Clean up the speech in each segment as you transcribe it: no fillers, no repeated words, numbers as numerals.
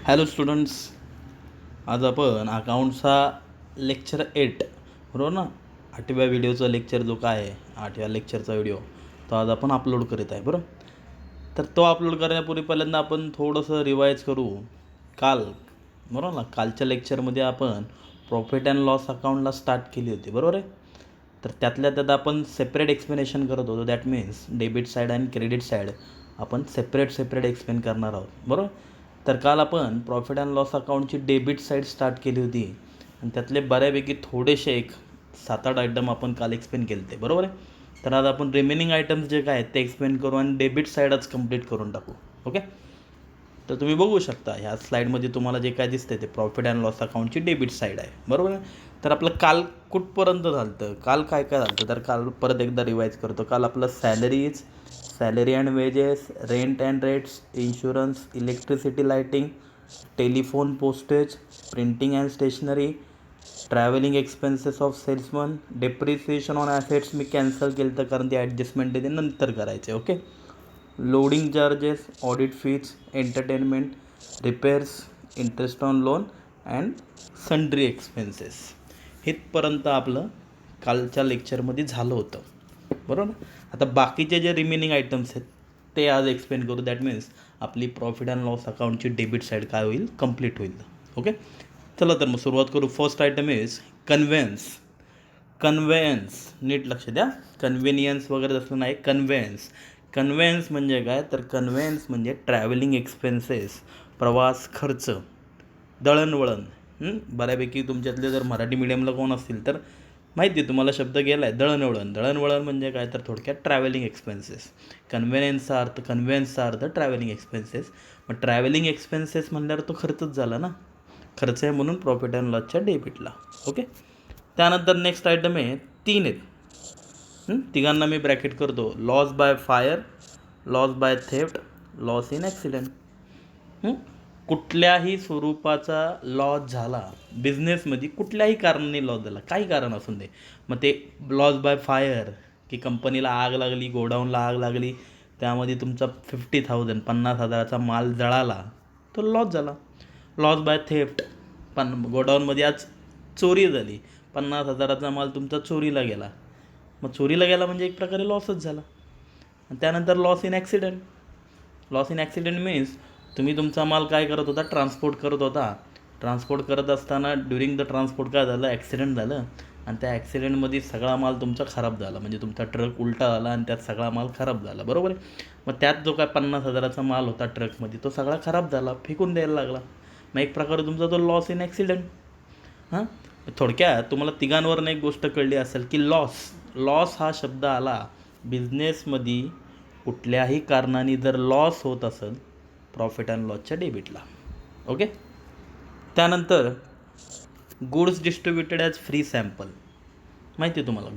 Hello students, आज आपण अकाउंट्सचा lecture 8 बरोबर ना, 8व्या व्हिडिओचा लेक्चर जो काय आहे 8व्या लेक्चरचा व्हिडिओ तो आज आपण अपलोड करीत आहे. बरोबर, तर तो अपलोड करण्यापूर्वी पहिल्यांदा आपण थोडंसं रिवाईज करू. काल बरोबर ना, कालच्या लेक्चरमध्ये आपण प्रॉफिट अँड लॉस अकाउंटला स्टार्ट केली होती. बरोबर आहे, तर त्यातल्या त्यात आपण सेपरेट एक्सप्लेनेशन करत होतो. दॅट मीन्स डेबिट साईड आणि क्रेडिट साईड आपण सेपरेट एक्सप्लेन करणार आहोत. बरोबर, तर काल आपण प्रॉफिट अँड लॉस अकाउंटची डेबिट साईड स्टार्ट केली होती आणि त्यातले बऱ्यापैकी थोडेसे एक 7-8 आयटम आपण काल एक्सप्लेन केले ते. बरोबर आहे, तर आज आपण रिमेनिंग आयटम्स जे काय आहेत ते एक्सप्लेन करू आणि डेबिट साईडच कंप्लीट करून टाकू. ओके, तर तुम्ही बघू शकता ह्या स्लाईडमध्ये तुम्हाला जे काय दिसतं ते प्रॉफिट अँड लॉस अकाउंटची डेबिट साईड आहे. बरोबर आहे, तर आपलं काल कुठपर्यंत झालं होतं, काल काय काय झालं होतं, तर काल परत एकदा रिवाईज करतो. काल आपलं salary and wages, rent and rates, insurance, electricity lighting, telephone postage, printing and stationery, travelling expenses of salesman, depreciation on assets मी कॅन्सल केलं तर कारण ते ॲडजस्टमेंट ते नंतर करायचे. Okay, loading charges, audit fees, entertainment, repairs, interest on loan and sundry expenses. इथपर्यंत आपलं कालच्या लेक्चरमध्ये झालं होतं. बरोबर, आता बाकीचे जे रिमेनिंग आयटम्स आहेत ते आज एक्सप्लेन करू. दॅट मीन्स आपली प्रॉफिट अँड लॉस अकाउंटची डेबिट साईड काय होईल, कंप्लीट होईल. ओके, चला तर मग सुरुवात करू. First item is conveyance. नीट लक्ष द्या, कन्व्हिनियन्स वगैरे असलं नाही, कन्व्हेन्स म्हणजे काय, तर कन्व्हेन्स म्हणजे ट्रॅव्हलिंग एक्सपेन्सेस, प्रवास खर्च, दळणवळण. बऱ्यापैकी तुमच्यातले जर मराठी मीडियमला कोण असतील तर माहिती आहे तुम्हाला शब्द गेला आहे दळणवळण म्हणजे काय, तर थोडक्यात ट्रॅव्हलिंग एक्सपेन्सेस. कन्व्हेन्सचा अर्थ ट्रॅव्हलिंग एक्सपेन्सेस. मग ट्रॅव्हलिंग एक्सपेन्सेस म्हणल्यावर तो खर्चच झाला ना, खर्च आहे म्हणून प्रॉफिट अँड लॉसच्या डेबिटला. ओके, त्यानंतर नेक्स्ट आयटम आहे, 3 आहेत. तिघांना मी ब्रॅकेट करतो. Loss by fire, loss by theft, loss in accident. कुठल्याही स्वरूपाचा लॉस झाला बिझनेसमध्ये, कुठल्याही कारणाने लॉस झाला, काही कारण असून दे. मग ते लॉस बाय फायर की कंपनीला आग लागली, गोडाऊनला आग लागली, त्यामध्ये तुमचा 50,000 माल जळाला, तो लॉस झाला. लॉस बाय थेफ्ट, गोडाऊनमध्ये आज चोरी झाली, 50,000 माल तुमचा चोरीला गेला, मग चोरीला गेला म्हणजे एक प्रकारे लॉसच झाला. त्यानंतर लॉस इन ॲक्सिडेंट मीन्स तुम्ही तुमचा माल काय करत होता, ट्रान्सपोर्ट करत असताना ड्युरिंग द ट्रान्सपोर्ट काय झालं, ॲक्सिडेंट झालं आणि त्या ॲक्सिडेंटमध्ये सगळा माल तुमचा खराब झाला, म्हणजे तुमचा ट्रक उलटा झाला आणि त्यात सगळा माल खराब झाला. बरोबर आहे, मग त्यात जो काय 50,000 माल होता ट्रकमध्ये तो सगळा खराब झाला, फेकून द्यायला लागला. मग एक प्रकारे तुमचा तो लॉस इन ॲक्सिडेंट. थोडक्यात तुम्हाला तिघांवरनं एक गोष्ट कळली असेल की लॉस हा शब्द आला बिझनेसमध्ये कुठल्याही कारणाने जर लॉस होत असेल प्रॉफिट अँड लॉसच्या डेबिटला. ओके, त्यानंतर goods distributed as free sample. माहिती आहे तुम्हाला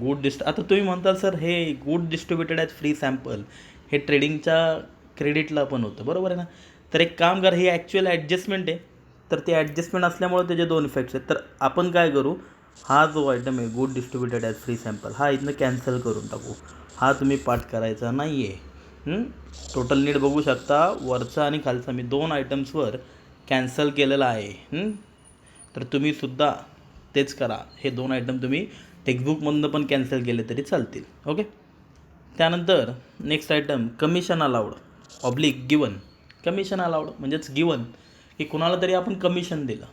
आता तुम्ही म्हणताल सर हे good distributed as free sample हे ट्रेडिंगच्या क्रेडिटला पण होतं. बरोबर आहे ना, तर एक काम करा, हे ॲक्च्युअल ॲडजस्टमेंट आहे, तर ते ॲडजस्टमेंट असल्यामुळे त्याचे 2 इफेक्ट्स आहेत. तर आपण काय करू, हा जो आयटम आहे good distributed as free sample हा इथनं कॅन्सल करून टाकू. हा तुम्ही पाठ करायचा नाही आहे. टोटल नीट बघू शकता, वरचा आणि खालचा मी 2 आयटम्सवर कॅन्सल केलेला आहे. तर तुम्हीसुद्धा तेच करा. हे 2 आयटम तुम्ही टेक्स्टबुकमधनं पण कॅन्सल केले तरी चालतील. ओके, त्यानंतर next item commission allowed oblique given. Commission allowed म्हणजेच गिवन, की कुणाला तरी आपण कमिशन दिलं.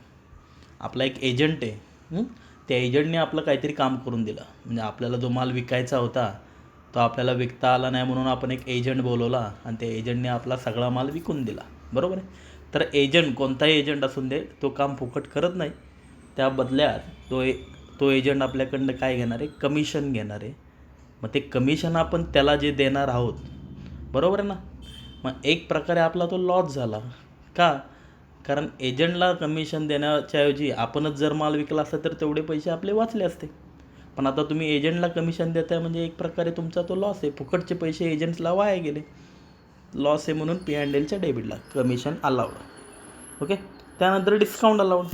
आपला एक एजंट आहे, त्या एजंटने आपलं काहीतरी काम करून दिलं, म्हणजे आपल्याला जो माल विकायचा होता तो आपल्याला विकता आला नाही म्हणून आपण एक एजंट बोलवला आणि त्या एजंटने आपला सगळा माल विकून दिला. बरोबर आहे, तर एजंट कोणताही एजंट असून दे तो काम फुकट करत नाही. त्या बदल्यात तो एजंट आपल्याकडनं काय घेणार आहे, कमिशन घेणार आहे. मग ते कमिशन आपण त्याला जे देणार आहोत, बरोबर आहे ना, मग एक प्रकारे आपला तो लॉस झाला. का, कारण एजंटला कमिशन देण्याच्या ऐवजी आपणच जर माल विकला असता तर तेवढे पैसे आपले वाचले असते. पण आता तुम्ही एजंटला कमिशन देताय म्हणजे एक प्रकारे तुमचा तो लॉस आहे, फुकटचे पैसे एजंट्सला वाया गेले, लॉस आहे. म्हणून P&Lच्या डेबिटला कमिशन अलाउड. ओके, त्यानंतर डिस्काउंट अलाउड,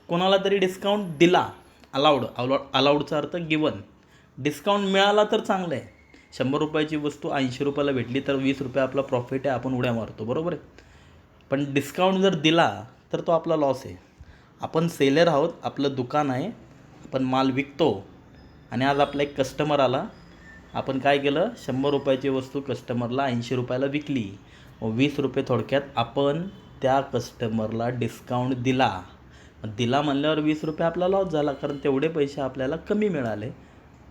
कोणाला तरी डिस्काउंट दिला. अलाउडचा अर्थ गिवन. डिस्काउंट मिळाला तर चांगलं आहे. 100 रुपयाची वस्तू 80 रुपयाला भेटली तर 20 रुपये आपला प्रॉफिट आहे, आपण उड्या मारतो. बरोबर आहे, पण डिस्काउंट जर दिला तर तो आपला लॉस आहे. आपण सेलर आहोत, आपलं दुकान आहे, आपण माल विकतो आणि आज आपला एक कस्टमर आला. आपण काय केलं, 100 रुपयाची वस्तू कस्टमरला 80 रुपयाला विकली. व 20 रुपये थोडक्यात आपण त्या कस्टमरला डिस्काउंट दिला म्हणल्यावर 20 रुपये आपला लॉस झाला, कारण तेवढे पैसे आपल्याला कमी मिळाले.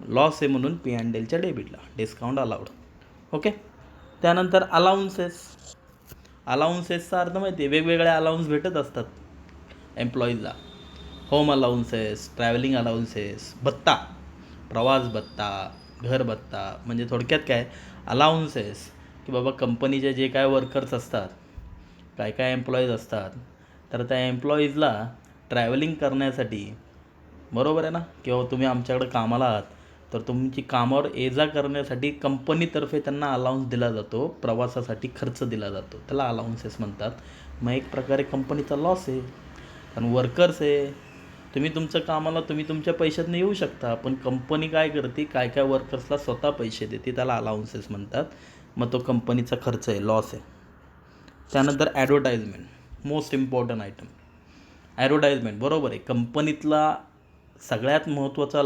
लॉस आहे म्हणून P&Lच्या डेबिटला डिस्काउंट अलाउड. ओके. त्यानंतर अलाउन्सेसचा अर्थ माहिती आहे, वेगवेगळे अलाउन्स भेटत असतात एम्प्लॉईजला. होम अलाउन्सेस, ट्रॅव्हलिंग अलाउन्सेस, भत्ता, प्रवास भत्ता, घर भत्ता. म्हणजे थोडक्यात काय अलाउन्सेस, की बाबा कंपनीचे जे काय वर्कर्स असतात, काय एम्प्लॉईज असतात, तर त्या एम्प्लॉईजला ट्रॅव्हलिंग करण्यासाठी, बरोबर आहे ना, किंवा तुम्ही आमच्याकडे कामाला आहात तर तुमची कामावर ये जा करण्यासाठी कंपनीतर्फे त्यांना अलाउन्स दिला जातो, प्रवासासाठी खर्च दिला जातो, त्याला अलाउन्सेस म्हणतात. मग एक प्रकारे कंपनीचा लॉस आहे, कारण वर्कर्स आहे. तुम्ही तुमच्या पैशातनं येऊ शकता, पण कंपनी काय करते, काय वर्कर्सला स्वतः पैसे देते, त्याला अलाउन्सेस म्हणतात. मग तो कंपनीचा खर्च आहे, लॉस आहे. त्यानंतर advertisement, most important item. Advertisement, बरोबर आहे, कंपनीतला सगळ्यात महत्त्वाचा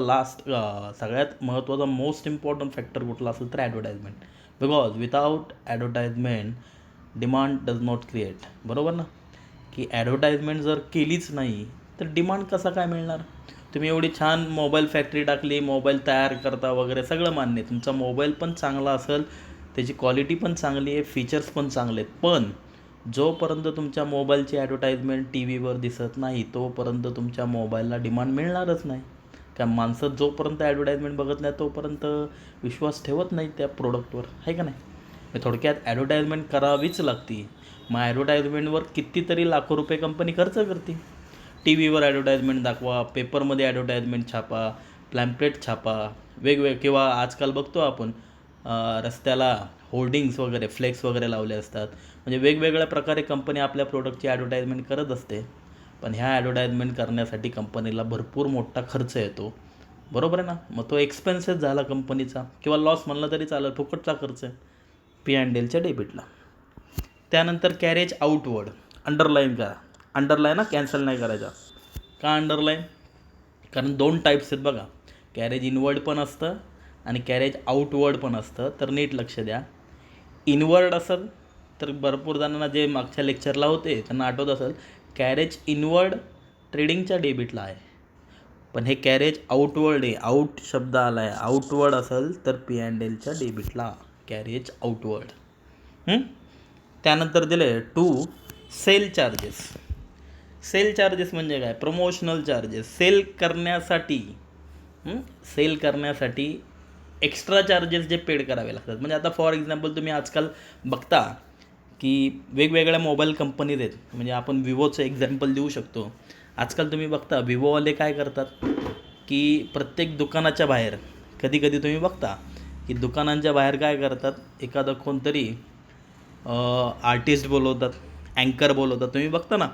मोस्ट इम्पॉर्टंट फॅक्टर कुठला असेल तर advertisement. Because without advertisement demand does not create. बरोबर ना, की ॲडव्हर्टाइजमेंट जर केलीच नाही तर डिमांड कसा काय मिळणार. तुम्ही एवढी छान मोबाईल फॅक्टरी टाकली, मोबाईल तयार करता वगैरे, सगळं मान्य आहे, तुमचा मोबाईल पण चांगला असेल, त्याची क्वालिटी पण चांगली आहे, फीचर्स पण चांगले आहेत, पण जोपर्यंत तुमच्या मोबाईलची ॲडव्हर्टाइजमेंट टी व्हीवर दिसत नाही तोपर्यंत तुमच्या मोबाईलला डिमांड मिळणारच नाही. त्या माणसं जोपर्यंत ॲडव्हर्टाइजमेंट बघत नाही तोपर्यंत विश्वास ठेवत नाही त्या प्रोडक्टवर, आहे का नाही. थोडक्यात ॲडव्हर्टाइजमेंट करावीच लागते. मग ॲडव्हर्टाइजमेंटवर कितीतरी लाखो रुपये कंपनी खर्च करते. टी व्हीवर ॲडव्हर्टाइजमेंट दाखवा, पेपरमध्ये ॲडव्हर्टाइजमेंट छापा, प्लॅम्पलेट छापा, किंवा आजकाल बघतो आपण रस्त्याला होर्डिंग्स वगैरे, फ्लेक्स वगैरे लावले असतात. म्हणजे वेगवेगळ्या प्रकारे कंपनी आपल्या प्रोडक्टची ॲडव्हर्टाइजमेंट करत असते. पण ह्या ॲडव्हर्टाइजमेंट करण्यासाठी कंपनीला भरपूर मोठा खर्च येतो, बरोबर आहे ना. मग तो एक्सपेन्सेस झाला कंपनीचा, किंवा लॉस म्हणला तरी चालेल, फुकटचा खर्च आहे P&Lच्या डेबिटला. त्यानंतर कॅरेज आउटवर्ड, अंडरलाईन करा. अंडरलाईन कॅन्सल नाही करायचा. का अंडरलाईन, कारण 2 टाईप्स आहेत बघा, कॅरेज इनवर्ड पण असतं आणि कॅरेज आउटवर्ड पण असतं. तर नीट लक्ष द्या. इनवर्ड असेल तर भरपूर जणांना जे मागच्या लेक्चरला होते त्यांना आठवत असेल, कॅरेज इनवर्ड ट्रेडिंगच्या डेबिटला आहे, पण हे कॅरेज आउटवर्ड आहे. आउट शब्द आला आहे, आउटवर्ड असेल तर P&Lच्या डेबिटला कॅरेज आउटवर्ड. त्यानंतर दिले 2 सेल चार्जेस. सेल चार्जेस म्हणजे काय, प्रमोशनल चार्जेस. सेल करण्यासाठी एक्स्ट्रा चार्जेस जे पेड करावे लागतात. म्हणजे आता फॉर एक्झाम्पल तुम्ही आजकाल बघता की वेगवेगळ्या मोबाईल कंपनीज आहेत. म्हणजे आपण विवोचं एक्झाम्पल देऊ शकतो. आजकाल तुम्ही बघता विवोवाले काय करतात की प्रत्येक दुकानाच्या बाहेर, कधी तुम्ही बघता की दुकानांच्या बाहेर काय करतात, एखादं कोणतरी आर्टिस्ट बोलवतात, अँकर बोलवतात. तुम्ही बघता ना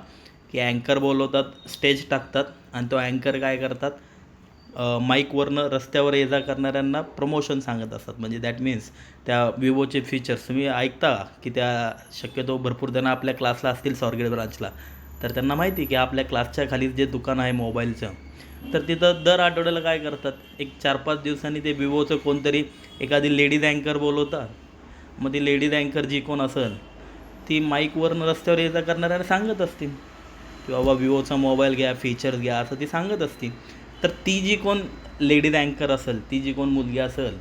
की अँकर बोलवतात, स्टेज टाकतात आणि तो अँकर काय करतात, माईकवरनं रस्त्यावर ये जा करणाऱ्यांना प्रमोशन सांगत असतात. म्हणजे दॅट मीन्स त्या विवोचे फीचर्स तुम्ही ऐकता की त्या शक्यतो भरपूर जण आपल्या क्लासला असतील स्वारगेट ब्रांचला, तर त्यांना माहिती की आपल्या क्लासच्या खाली जे दुकान आहे मोबाईलचं, तर तिथं दर आठवड्याला काय करतात, एक 4-5 दिवसांनी ते विवोचं कोणतरी एखादी लेडीज अँकर बोलवतात. मग ती लेडीज अँकर जी कोण असेल ती माईकवरनं रस्त्यावर ये जा करणाऱ्यांना सांगत असतील की बाबा विवोचा मोबाईल घ्या, फीचर्स घ्या, असं ती सांगत असतील. तर ती जी कोण लेडीज अँकर असेल, ती जी कोण मुलगी असेल,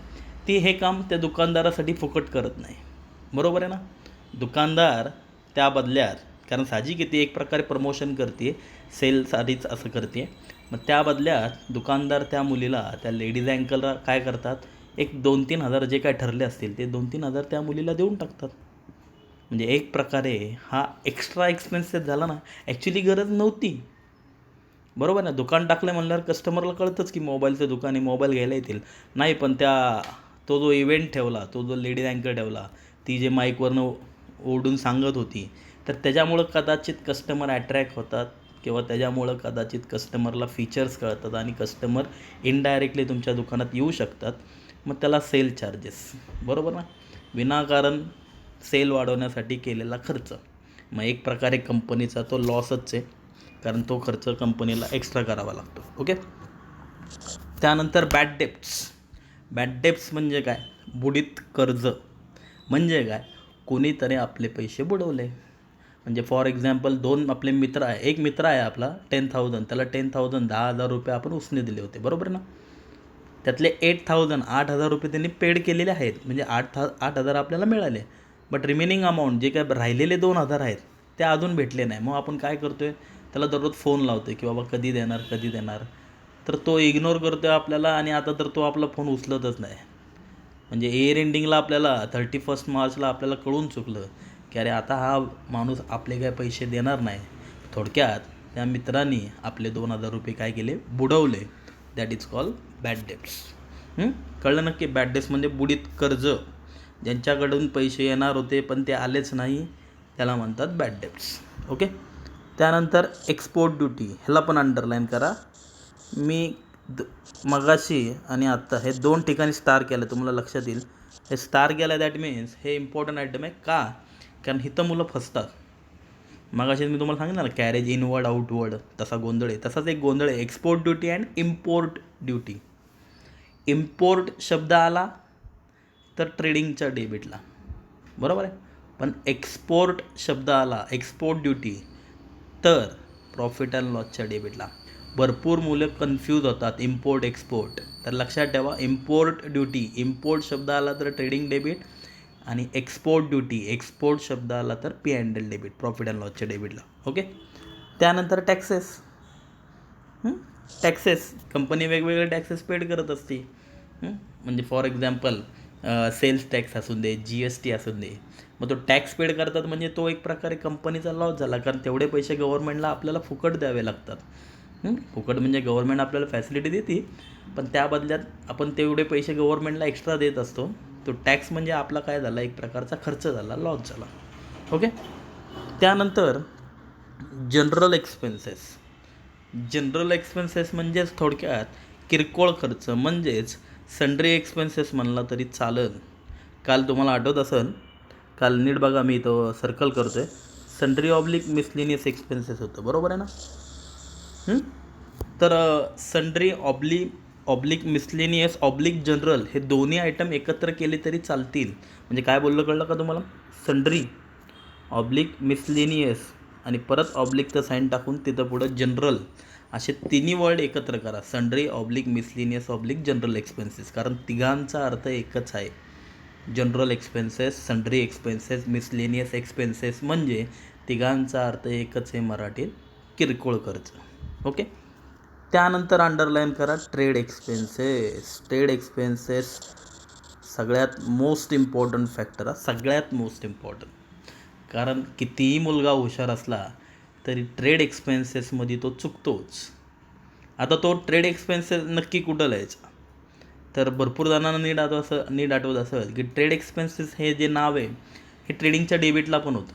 ती हे काम त्या दुकानदारासाठी फुकट करत नाही, बरोबर आहे ना. दुकानदार त्या बदल्यात, कारण साहजिक ती एक प्रकारे प्रमोशन करते, सेलसाठीच असं करते. मग त्या बदल्यात दुकानदार त्या मुलीला, त्या लेडीज अँकरला काय करतात, एक 2-3 हजार जे काय ठरले असतील ते 2-3 हजार त्या मुलीला देऊन टाकतात. म्हणजे एक प्रकारे हा एक्स्ट्रा एक्सपेन्सेस झाला ना, ॲक्च्युली गरज नव्हती, बरोबर ना. दुकान टाकलं म्हणल्यावर कस्टमरला कळतंच की मोबाईलचं दुकान आहे, मोबाईल घ्यायला येतील. नाही, पण तो जो इव्हेंट ठेवला, तो जो लेडीज अँकर ठेवला, ती जे माईकवरनं ओढून सांगत होती, तर त्याच्यामुळं कदाचित कस्टमर अट्रॅक्ट होतात, किंवा त्याच्यामुळं कदाचित कस्टमरला फीचर्स कळतात आणि कस्टमर इनडायरेक्टली तुमच्या दुकानात येऊ शकतात. मग त्याला सेल चार्जेस, बरोबर ना, विनाकारण सेल वाढवण्यासाठी केलेला खर्च. मग एक प्रकारे कंपनीचा तो लॉसच आहे, कारण तो खर्च कंपनीला एक्स्ट्रा करावा लागतो. ओके. त्यानंतर बॅड डेप्ट्स म्हणजे काय? बुडीत कर्ज. म्हणजे काय? कोणीतरी आपले पैसे बुडवले. म्हणजे फॉर एक्झाम्पल आपले मित्र आहे, एक मित्र आहे आपला 10,000, त्याला 10,000 10,000 रुपये आपण उसने दिले होते, बरोबर ना. त्यातले 8,000 रुपये त्यांनी पेड केलेले आहेत, म्हणजे 8,000 आपल्याला मिळाले. बट रिमेनिंग अमाऊंट जे काय राहिलेले 2,000 आहेत ते अजून भेटले नाही. मग आपण काय करतो आहे, त्याला दररोज फोन लावतो की बाबा कधी देणार. तर तो इग्नोर करतो आहे आपल्याला, आणि आता तर तो आपला फोन उचलतच नाही. म्हणजे इयर एंडिंगला आपल्याला 31 मार्चला आपल्याला कळून चुकलं की अरे आता हा माणूस आपले काय पैसे देणार नाही. थोडक्यात त्या मित्रांनी आपले 2,000 रुपये काय केले? बुडवले. That is called bad debts. कळलं नक्की? बॅड डेप्ट्स म्हणजे बुडीत कर्ज. ज्यांच्याकडून पैसे येणार होते पण ते आलेच नाही, त्याला म्हणतात बॅड डेप्ट्स. ओके. त्यानंतर एक्सपोर्ट ड्युटी, ह्याला पण अंडरलाईन करा. मी मगाशी आणि आत्ता हे 2 ठिकाणी स्टार केलं, तुम्हाला लक्षात येईल. हे स्टार केलं दॅट मीन्स हे इम्पॉर्टंट आयटम आहे. का? कारण इथं मुलं फसतात. मगाशी मी तुम्हाला सांगितलं ना, कॅरेज इनवर्ड आउटवर्ड, तसा गोंधळ आहे. तसाच एक गोंधळ आहे export duty and import duty. Import शब्द आला तर ट्रेडिंगच्या डेबिटला, बरोबर आहे. पण एक्सपोर्ट शब्द आला, एक्सपोर्ट ड्युटी, तर प्रॉफिट अँड लॉसच्या डेबिटला. भरपूर मुलं कन्फ्यूज होतात इम्पोर्ट एक्सपोर्ट. तर लक्षात ठेवा, इम्पोर्ट ड्युटी, इम्पोर्ट शब्द आला तर ट्रेडिंग डेबिट, आणि एक्सपोर्ट ड्युटी, एक्सपोर्ट शब्द आला तर P&L डेबिट, प्रॉफिट अँड लॉसच्या डेबिटला. ओके. त्यानंतर टॅक्सेस कंपनी वेगवेगळे टॅक्सेस पेड करत असते. म्हणजे फॉर एक्झाम्पल सेल्स टॅक्स असून दे, GST असून दे. मग तो टॅक्स पेड करतात म्हणजे तो एक प्रकारे कंपनीचा लॉस झाला, कारण तेवढे पैसे गव्हर्नमेंटला आपल्याला फुकट द्यावे लागतात. फुकट म्हणजे गव्हर्नमेंट आपल्याला फॅसिलिटी देते, पण त्या बदल्यात आपण तेवढे पैसे गव्हर्नमेंटला एक्स्ट्रा देत असतो. तो टॅक्स म्हणजे आपला काय झाला? एक प्रकारचा खर्च झाला, लॉस झाला. ओके. त्यानंतर जनरल एक्सपेन्सेस म्हणजेच थोडक्यात किरकोळ खर्च, म्हणजेच सन्ड्री एक्सपेन्सेस म्हणला तरी चालेल. काल तुम्हाला आठवत असेल, काल नीट बघा, मी तो सर्कल करतो आहे, सन्ड्री ऑब्लिक मिसलेनियस एक्सपेन्सेस होतं, बरोबर आहे ना. तर sundry oblique miscellaneous oblique general हे दोन्ही आयटम एकत्र केले तरी चालतील. म्हणजे काय बोललं कळलं का तुम्हाला? सन्ड्री ऑब्लिक मिसलेनियस आणि परत ऑब्लिकचं साईन टाकून तिथं पुढं जनरल, असे तिन्ही वर्ड एकत्र करा. Sundry oblique miscellaneous oblique general expenses, कारण तिघांचा अर्थ एकच आहे. General expenses, sundry expenses, miscellaneous expenses, म्हणजे तिघांचा अर्थ एकच आहे मराठीत, किरकोळ खर्च. ओके. त्यानंतर अंडरलाईन करा ट्रेड एक्सपेन्सेस सगळ्यात मोस्ट इम्पॉर्टंट फॅक्टर हा, सगळ्यात मोस्ट इम्पॉर्टंट. कारण कितीही मुलगा हुशार असला तरी ट्रेड एक्सपेन्सेसमध्ये तो चुकतोच. आता तो ट्रेड एक्सपेन्सेस नक्की कुठं लिहायचा? तर भरपूर जणांना नीट आठवत असेल की ट्रेड एक्सपेन्सेस हे जे नाव आहे हे ट्रेडिंगच्या डेबिटला पण होतं,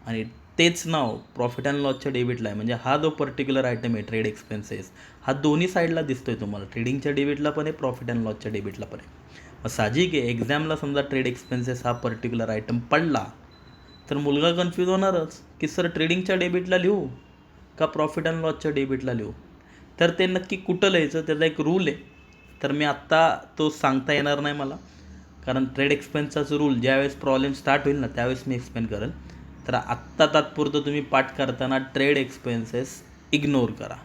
आणि तेच नाव प्रॉफिट अँड लॉसच्या डेबिटला आहे. म्हणजे हा जो पर्टिक्युलर आयटम आहे ट्रेड एक्सपेन्सेस, हा दोन्ही साईडला दिसतोय तुम्हाला, ट्रेडिंगच्या डेबिटला पण आहे, प्रॉफिट अँड लॉसच्या डेबिटला पण आहे. मग साहजिक आहे, एक्झामला समजा ट्रेड एक्सपेन्सेस हा पर्टिक्युलर आयटम पडला तर मुलगा कन्फ्यूज होणारच की सर ट्रेडिंगच्या डेबिटला लिहू का प्रॉफिट अँड लॉसच्या डेबिटला लिहू. तर ते नक्की कुठं लिहायचं त्याचा एक रूल आहे. तर मी आत्ता तो सांगता येणार नाही मला, कारण ट्रेड एक्सपेन्सचा रूल ज्यावेळेस प्रॉब्लेम स्टार्ट होईल ना त्यावेळेस मी एक्सप्लेन करेल. तर आत्ता तात्पुरतं तुम्ही पाठ करताना ट्रेड एक्सपेन्सेस इग्नोर करा.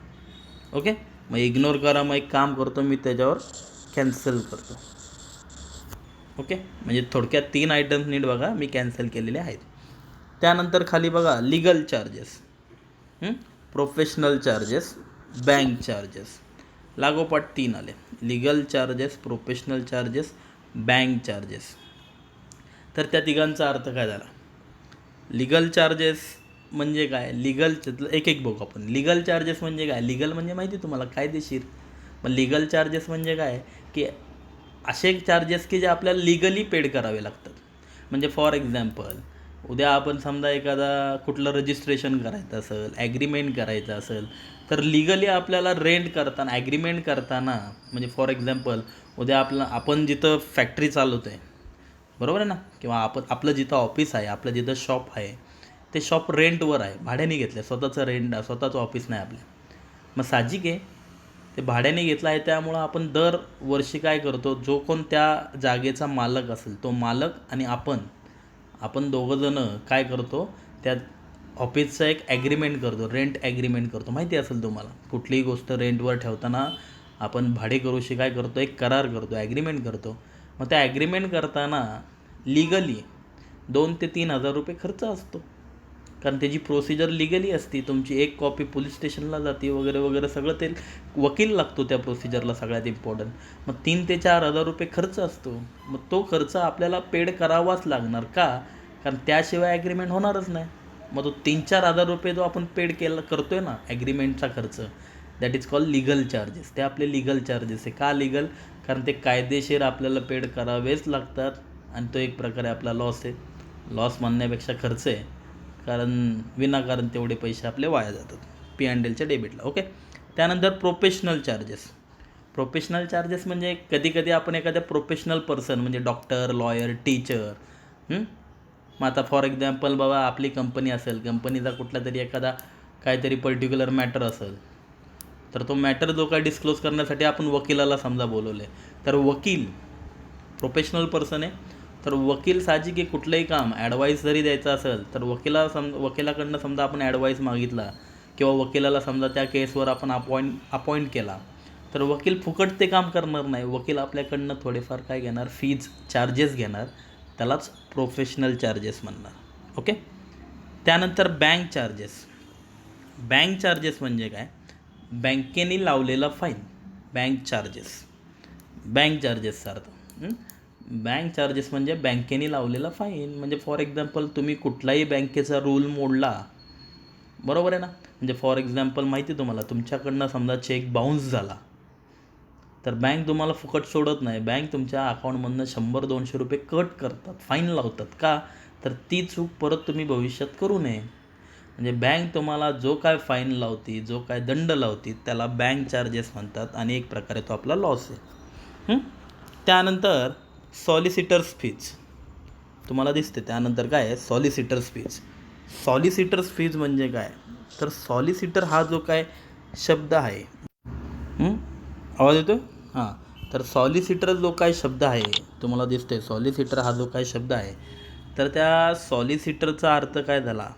ओके. मग इग्नोर करा, मग एक काम करतो मी त्याच्यावर कॅन्सल करतो. ओके. म्हणजे थोडक्यात 3 आयटम्स नीट बघा, मी कॅन्सल केलेले आहेत. त्यानंतर खाली बघा legal charges, professional charges, bank charges, लागोपाठ 3 आले. Legal charges, professional charges, bank charges. तर त्या तिघांचा अर्थ काय झाला? लिगल चार्जेस म्हणजे काय? एक बघू आपण. लिगल चार्जेस म्हणजे काय? लिगल म्हणजे माहिती तुम्हाला कायदेशीर. पण लिगल चार्जेस म्हणजे काय की असे चार्जेस की जे आपल्याला लिगली पेड करावे लागतात. म्हणजे फॉर एक्झाम्पल उद्या आपण समजा एखादा कुठलं रजिस्ट्रेशन करायचं असेल, ॲग्रीमेंट करायचं असेल, तर लिगली आपल्याला रेंट करताना, ॲग्रीमेंट करताना, म्हणजे फॉर एक्झाम्पल उद्या आपण जिथं फॅक्टरी चालवतो आहे, बरोबर आहे ना, किंवा आपलं जिथं ऑफिस आहे, आपलं जिथं शॉप आहे, ते शॉप रेंटवर आहे, भाड्याने घेतलं आहे, स्वतःचं रेंट स्वतःचं ऑफिस नाही आपल्या. मग साहजिक आहे ते भाड्याने घेतलं आहे, त्यामुळं आपण दरवर्षी काय करतो, जो कोण त्या जागेचा मालक असेल तो मालक आणि आपण दोघंजणं काय करतो, त्या ऑफिसचं एक ॲग्रीमेंट करतो, रेंट ॲग्रीमेंट करतो. माहिती असेल तुम्हाला, कुठलीही गोष्ट रेंटवर ठेवताना आपण भाडेकरूशी काय करतो, एक करार करतो, ॲग्रीमेंट करतो. मग त्या ॲग्रीमेंट करताना लिगली 2 ते 3 हजार रुपये खर्च असतो, कारण त्याची प्रोसिजर लिगली असती. तुमची एक कॉपी पोलीस स्टेशनला जाते वगैरे वगैरे, सगळं ते वकील लागतो त्या प्रोसिजरला, सगळ्यात इम्पॉर्टंट. मग 3 ते 4 हजार रुपये खर्च असतो. मग तो खर्च आपल्याला पेड करावाच लागणार का, कारण त्याशिवाय ॲग्रीमेंट होणारच नाही. मग तो 3-4 हजार रुपये जो आपण पेड करतोय ना ॲग्रीमेंटचा खर्च, that is called legal charges. ते आपले लिगल चार्जेस आहे. का लिगल, कारण ते कायदेशीर आपल्याला पेड करावेच लागतात, आणि तो एक प्रकारे आपला लॉस आहे. लॉस म्हणण्यापेक्षा खर्च आहे, कारण विनाकारण तेवढे पैसे आपले वाया जातात P&Lच्या डेबिटला. ओके. त्यानंतर प्रोफेशनल चार्जेस म्हणजे कधी आपण एखाद्या प्रोफेशनल पर्सन म्हणजे डॉक्टर, लॉयर, टीचर, मग आता फॉर एक्झाम्पल बाबा आपली कंपनी असेल, कंपनीचा कुठला तरी एखादा काहीतरी पर्टिक्युलर मॅटर असेल, तर तो मॅटर जो काय डिस्क्लोज करण्यासाठी आपण वकिलाला समजा बोलवले, तर वकील प्रोफेशनल पर्सन आहे, तर वकील साहजिक आहे कुठलंही काम ॲडवाईस जरी द्यायचं असेल तर वकिलाकडनं समजा आपण ॲडवाईस मागितला, किंवा वकिलाला समजा त्या केसवर आपण अपॉइंट केला, तर वकील फुकट ते काम करणार नाही. वकील आपल्याकडनं थोडेफार काय घेणार, फीज चार्जेस घेणार, त्यालाच प्रोफेशनल चार्जेस म्हणणार. ओके. त्यानंतर बँक चार्जेस म्हणजे काय, बँकेने लावलेला फाईन. बँक चार्जेस अर्थ बँक चार्जेस म्हणजे बँकेने लावलेला फाईन. म्हणजे फॉर एक्झाम्पल तुम्ही कुठलाही बँकेचा रूल मोडला, बरोबर आहे ना, म्हणजे फॉर एक्झाम्पल माहिती आहे तुम्हाला, तुमच्याकडनं समजा चेक बाउन्स झाला, तर बँक तुम्हाला फुकट सोडत नाही. बँक तुमच्या अकाउंटमधनं 100-200 रुपये कट करतात, फाईन लावतात. का, तर ती चूक परत तुम्ही भविष्यात करू नये. म्हणजे बँक तुम्हाला जो काय फाईन लावती, जो काय दंड लावती, त्याला बँक चार्जेस म्हणतात, आणि एक प्रकारे तो आपला लॉस आहे. त्यानंतर सॉलिसिटर्स फीज तुम्हाला दिसते. त्यानंतर काय आहे, सॉलिसिटर्स फीज म्हणजे काय, तर सॉलिसिटर हा जो काय शब्द आहे, आवाज येतो, हां, तर सॉलिसिटर जो काय शब्द आहे तुम्हाला दिसतोय, सॉलिसिटर हा जो काय शब्द आहे, तर त्या सॉलिसिटरचा अर्थ काय झाला,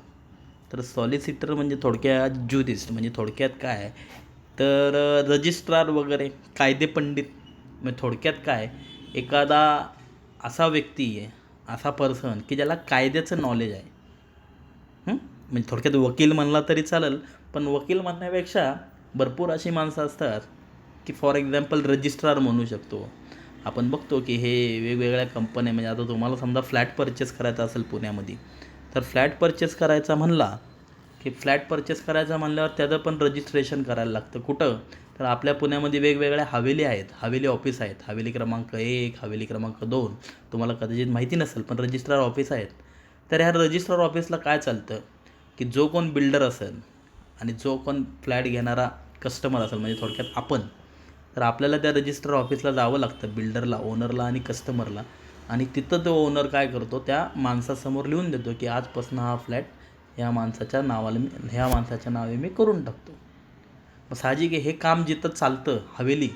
तर सॉलिसिटर म्हणजे थोडक्यात ज्युरिस्ट, म्हणजे थोडक्यात काय, तर रजिस्ट्रार वगैरे, कायदेपंडित. म्हणजे थोडक्यात काय, एखादा असा व्यक्ती आहे, असा पर्सन की ज्याला कायद्याचं नॉलेज आहे. म्हणजे थोडक्यात वकील म्हणला तरी चालेल, पण वकील म्हणण्यापेक्षा भरपूर अशी माणसं असतात की फॉर एक्झाम्पल रजिस्ट्रार म्हणू शकतो. आपण बघतो की हे वेगवेगळ्या कंपन्या, म्हणजे आता तुम्हाला समजा फ्लॅट परचेस करायचा असेल पुण्यामध्ये, तर फ्लॅट परचेस करायचा म्हणल्यावर त्याचं पण रजिस्ट्रेशन करायला लागतं. कुठं, तर आपल्या पुण्यामध्ये वेगवेगळ्या हवेली आहेत, हवेली ऑफिस आहेत, हवेली क्रमांक 1, हवेली क्रमांक 2, तुम्हाला कदाचित माहिती नसेल, पण रजिस्ट्रार ऑफिस आहेत. तर ह्या रजिस्ट्रार ऑफिसला काय चालतं, की जो कोण बिल्डर असेल आणि जो कोण फ्लॅट घेणारा कस्टमर असेल, म्हणजे थोडक्यात आपण, तर आपल्याला त्या रजिस्टर ऑफिसला जावं लागतं, बिल्डरला, ओनरला आणि कस्टमरला. आणि तिथं तो ओनर काय करतो, त्या माणसासमोर लिहून देतो की आजपासून हा फ्लॅट ह्या माणसाच्या नावे मी करून टाकतो. मग साहजिक आहे हे काम जिथं चालतं, हवेली,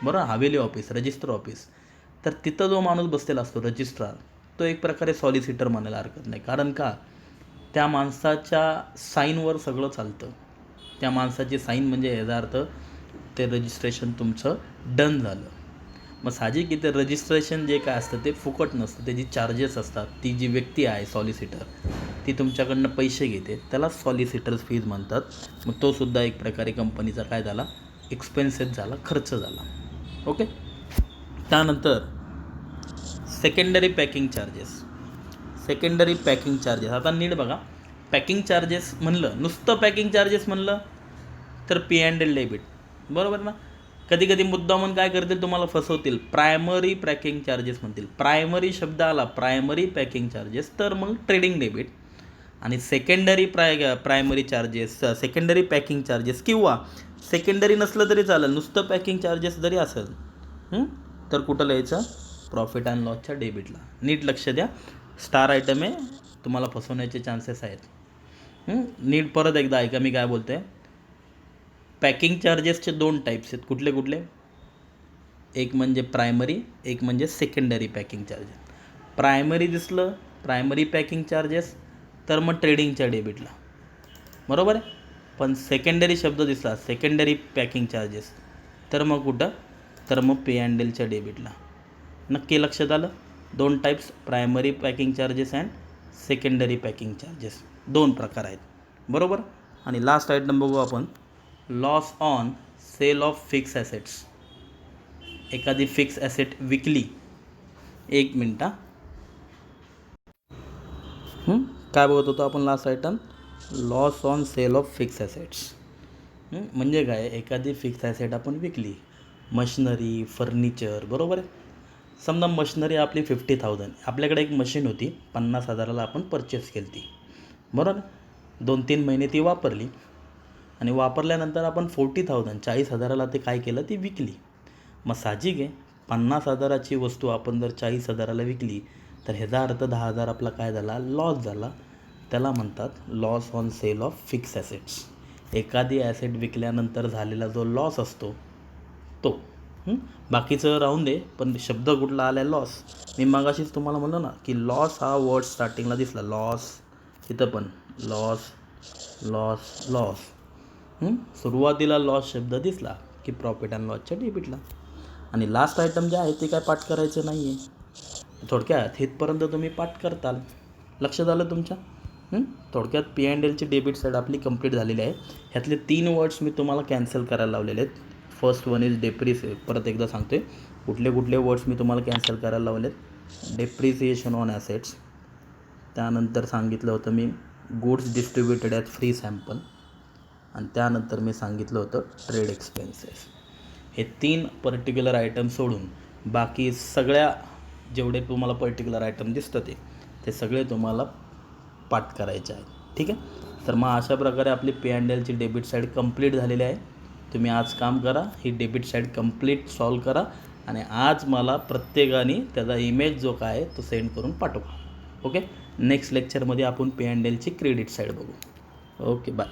बरं, हवेली ऑफिस, रजिस्टर ऑफिस, तर तिथं जो माणूस बसलेला असतो रजिस्ट्रार, तो एक प्रकारे सॉलिसिटर म्हणायला हरकत नाही. कारण का, त्या माणसाच्या साईनवर सगळं चालतं. त्या माणसाची साईन म्हणजे याचा अर्थ ते रजिस्ट्रेशन तुमचं डन झालं. मग साहजिक इथे रजिस्ट्रेशन जे काय असतं ते फुकट नसतं, त्याची चार्जेस असतात. ती जी व्यक्ती आहे सॉलिसिटर, ती तुमच्याकडनं पैसे घेते, त्याला सॉलिसिटर्स फीज म्हणतात. मग तो सुद्धा एक प्रकारे कंपनीचा काय झाला, एक्सपेन्सेस झाला, खर्च झाला. ओके. त्यानंतर सेकंडरी पॅकिंग चार्जेस. आता नीट बघा, पॅकिंग चार्जेस म्हणलं, नुसतं पॅकिंग चार्जेस म्हणलं तर P&L डेबिट, बरोबर ना. कधी मुद्दामून काय करतील, तुम्हाला फसवतील, प्रायमरी पॅकिंग चार्जेस म्हणतील. प्रायमरी शब्द आला, प्रायमरी पॅकिंग चार्जेस, तर मग ट्रेडिंग डेबिट. आणि सेकंडरी सेकंडरी पॅकिंग चार्जेस, किंवा सेकंडरी नसलं तरी चालेल, नुसतं पॅकिंग चार्जेस जरी असेल, तर कुठं लिहायचं, प्रॉफिट अँड लॉसच्या डेबिटला. नीट लक्ष द्या, स्टार आयटम आहे, तुम्हाला फसवण्याचे चान्सेस आहेत. नीट परत एकदा ऐका मी काय बोलते. पॅकिंग चार्जेसचे 2 टाईप्स आहेत. कुठले कुठले? एक म्हणजे प्रायमरी, एक म्हणजे सेकंडरी पॅकिंग चार्जेस. प्रायमरी दिसलं, प्रायमरी पॅकिंग चार्जेस, तर मग ट्रेडिंगच्या डेबिटला, बरोबर आहे. पण सेकंडरी शब्द दिसला, सेकंडरी पॅकिंग चार्जेस, तर मग कुठं? तर मग पे अँड एलच्या डेबिटला. नक्की लक्षात आलं? 2 types, primary packing charges and secondary packing charges, 2 प्रकार आहेत, बरोबर. आणि लास्ट आयटम बघू आपण, loss on sale of fix assets. एखादी फिक्स ॲसेट विकली. एक मिनटा, काय बघत होतो आपण? Last item, loss on sale of fix assets. म्हणजे काय? एखादी फिक्स ॲसेट आपण विकली, मशिनरी, फर्निचर, बरोबर आहे. समजा मशिनरी आपली 50,000, आपल्याकडे एक मशीन होती 50,000ला आपण परचेस केली ती, बरोबर. 2-3 महिने ती वापरली आणि वापरल्यानंतर आपण 40,000, 40,000ला ते काय केलं? ती विकली. मग साहजिक आहे, 50,000ची वस्तू आपण जर 40,000ला विकली तर ह्याचा अर्थ 10,000 आपला काय झाला? लॉस झाला. त्याला म्हणतात loss on sale of fix assets. एखादी ॲसेट विकल्यानंतर झालेला जो लॉस असतो तो. बाकीचं राहून दे, पण शब्द कुठला आला? लॉस. मी मगाशीच तुम्हाला म्हणलो ना की लॉस हा वर्ड स्टार्टिंगला दिसला, लॉस, इथं पण लॉस, लॉस, लॉस. सुरुवातीला लॉस शब्द दिसला की प्रॉफिट अँड लॉसच्या डेबिटला. आणि लास्ट आयटम जे आहे ते काय पाठ करायचं नाही आहे. थोडक्यात इथपर्यंत तुम्ही पाठ करताल. लक्षात आलं तुमच्या? थोडक्यात पी अँड एलची डेबिट साईड आपली कंप्लीट झालेली आहे. ह्यातले 3 वर्ड्स मी तुम्हाला कॅन्सल करायला लावलेले आहेत. फर्स्ट वन इज परत एकदा सांगतो आहे कुठले कुठले वर्ड्स मी तुम्हाला कॅन्सल करायला लावलेत. डेप्रिसिएशन ऑन ॲसेट्स, त्यानंतर सांगितलं होतं मी goods distributed as free sample, आणि त्यानंतर मी सांगितलं होतं ट्रेड एक्सपेन्सेस. हे 3 पर्टिक्युलर आयटम सोडून बाकी सगळ्या जेवढे तुम्हाला पर्टिक्युलर आयटम दिसतं ते सगळे तुम्हाला पाठ करायचे आहेत. ठीक आहे. तर मग अशा प्रकारे आपली पे अँड एलची डेबिट साईड कंप्लीट झालेली आहे. तुम्ही आज काम करा, ही डेबिट साईड कंप्लीट सॉल्व करा आणि आज मला प्रत्येकाने त्याचा इमेज जो काय आहे तो सेंड करून पाठवा. ओके. नेक्स्ट लेक्चरमध्ये आपण पे अँड एलची क्रेडिट साईड बघू. Okay, bye.